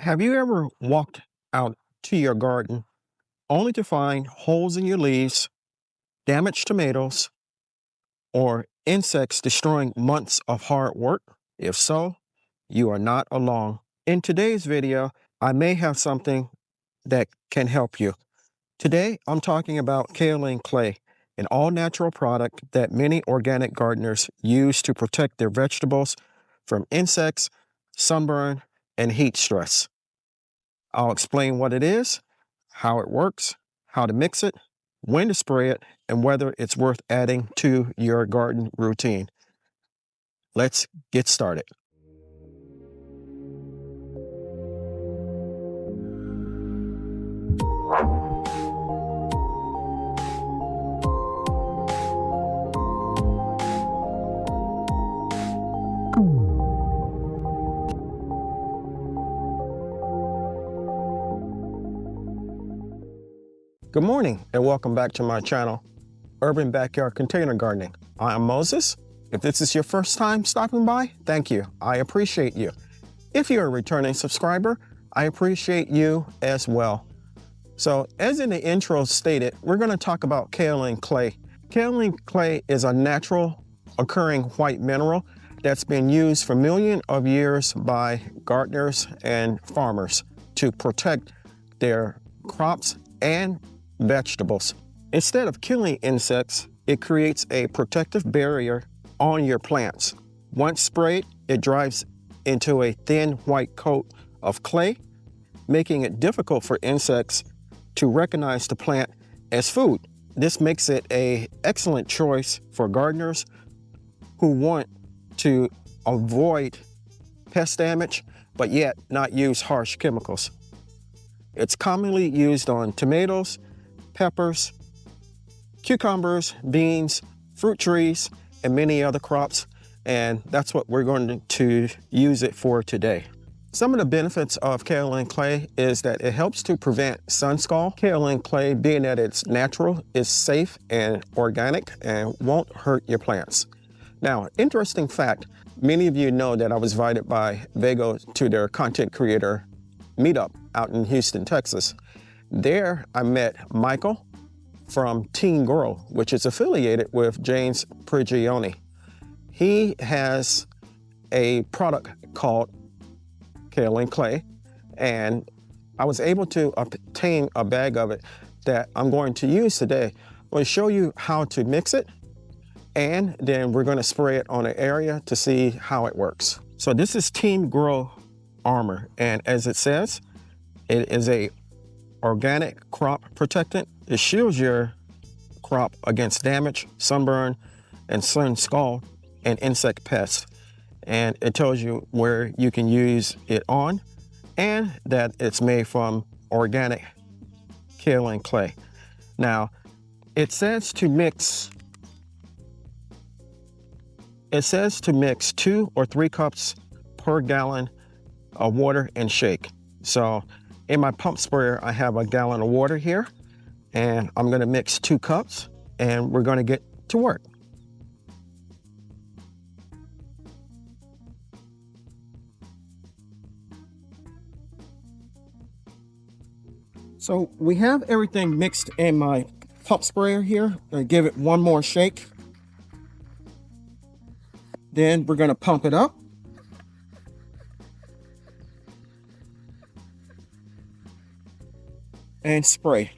Have you ever walked out to your garden only to find holes in your leaves, damaged tomatoes, or insects destroying months of hard work? If so, you are not alone. In today's video, I may have something that can help you. Today, I'm talking about kaolin clay, an all-natural product that many organic gardeners use to protect their vegetables from insects, sunburn, and heat stress. I'll explain what it is, how it works, how to mix it, when to spray it, and whether it's worth adding to your garden routine. Let's get started. Good morning and welcome back to my channel, Urban Backyard Container Gardening. I am Moses. If this is your first time stopping by, thank you. I appreciate you. If you're a returning subscriber, I appreciate you as well. So as in the intro stated, we're going to talk about kaolin clay. Kaolin clay is a natural occurring white mineral that's been used for millions of years by gardeners and farmers to protect their crops and vegetables. Instead of killing insects, it creates a protective barrier on your plants. Once sprayed, it dries into a thin white coat of clay, making it difficult for insects to recognize the plant as food. This makes it an excellent choice for gardeners who want to avoid pest damage, but yet not use harsh chemicals. It's commonly used on tomatoes, peppers, cucumbers, beans, fruit trees, and many other crops, and that's what we're going to use it for today. Some of the benefits of kaolin clay is that it helps to prevent sun scald. Kaolin clay, being that it's natural, is safe and organic and won't hurt your plants. Now, interesting fact, many of you know that I was invited by Vago to their content creator meetup out in Houston, Texas. There, I met Michael from Teen Grow, which is affiliated with James Prigioni. He has a product called kaolin clay, and I was able to obtain a bag of it that I'm going to use today. I'm going to show you how to mix it, and then we're going to spray it on an area to see how it works. So this is Teen Grow Armor, and as it says, it is a organic crop protectant. It shields your crop against damage, sunburn, and sun scald and insect pests. And it tells you where you can use it on and that it's made from organic kaolin clay. Now, it says to mix 2 or 3 cups per gallon of water and shake. So in my pump sprayer, I have a gallon of water here, and I'm going to mix 2 cups, and we're going to get to work. So we have everything mixed in my pump sprayer here. I give it one more shake. Then we're going to pump it up. And spray.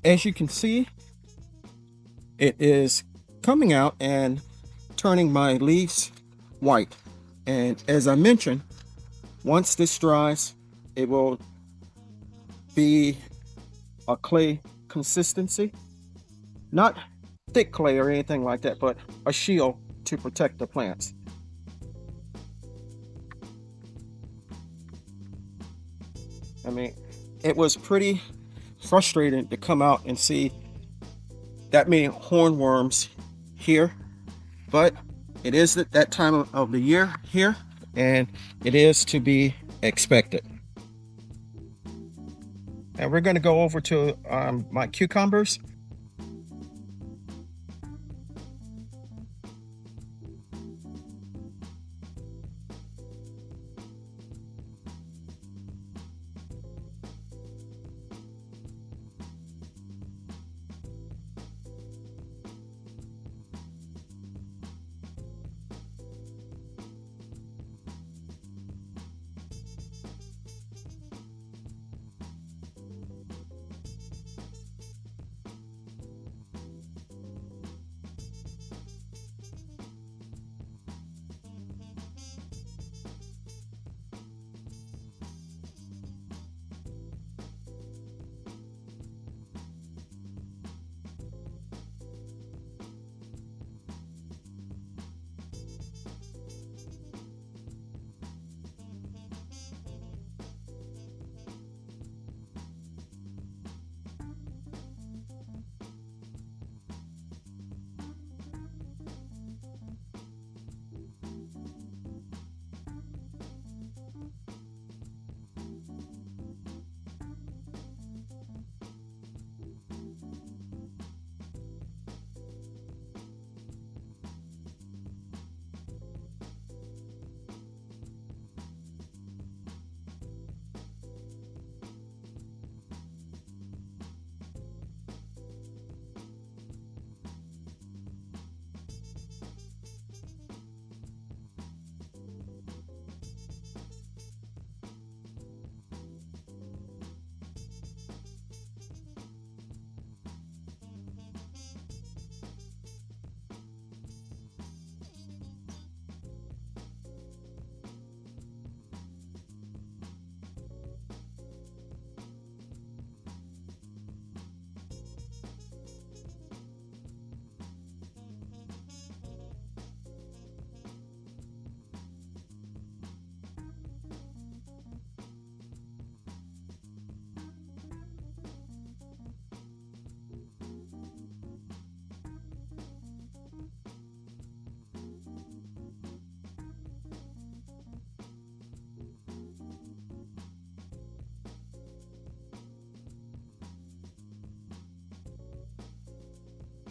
As you can see, it is coming out and turning my leaves white. And as I mentioned, once this dries, it will be a clay consistency. Not thick clay or anything like that, but a shield to protect the plants. I mean, it was pretty frustrating to come out and see that many hornworms here, but it is that time of the year here, and it is to be expected. And we're going to go over to my cucumbers.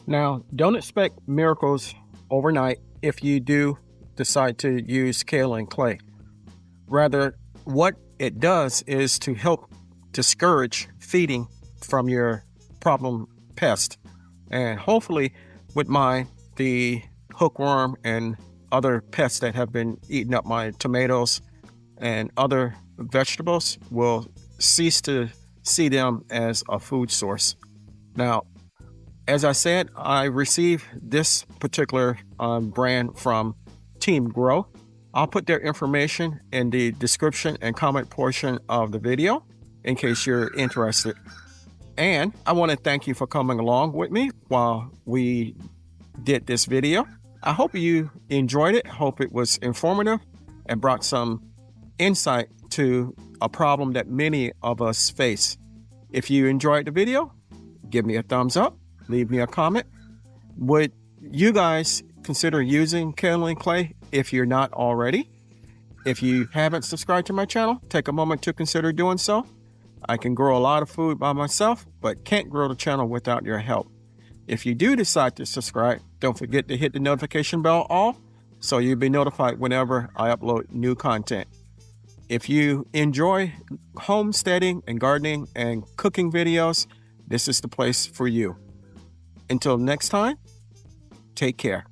Now, don't expect miracles overnight if you do decide to use kaolin clay. Rather, what it does is to help discourage feeding from your problem pest. And hopefully with mine, the hookworm and other pests that have been eating up my tomatoes and other vegetables will cease to see them as a food source. Now, as I said, I received this particular brand from Team Grow. I'll put their information in the description and comment portion of the video in case you're interested. And I want to thank you for coming along with me while we did this video. I hope you enjoyed it. Hope it was informative and brought some insight to a problem that many of us face. If you enjoyed the video, give me a thumbs up. Leave me a comment. Would you guys consider using kaolin clay if you're not already? If you haven't subscribed to my channel, take a moment to consider doing so. I can grow a lot of food by myself, but can't grow the channel without your help. If you do decide to subscribe, don't forget to hit the notification bell all so you'll be notified whenever I upload new content. If you enjoy homesteading and gardening and cooking videos, this is the place for you. Until next time, take care.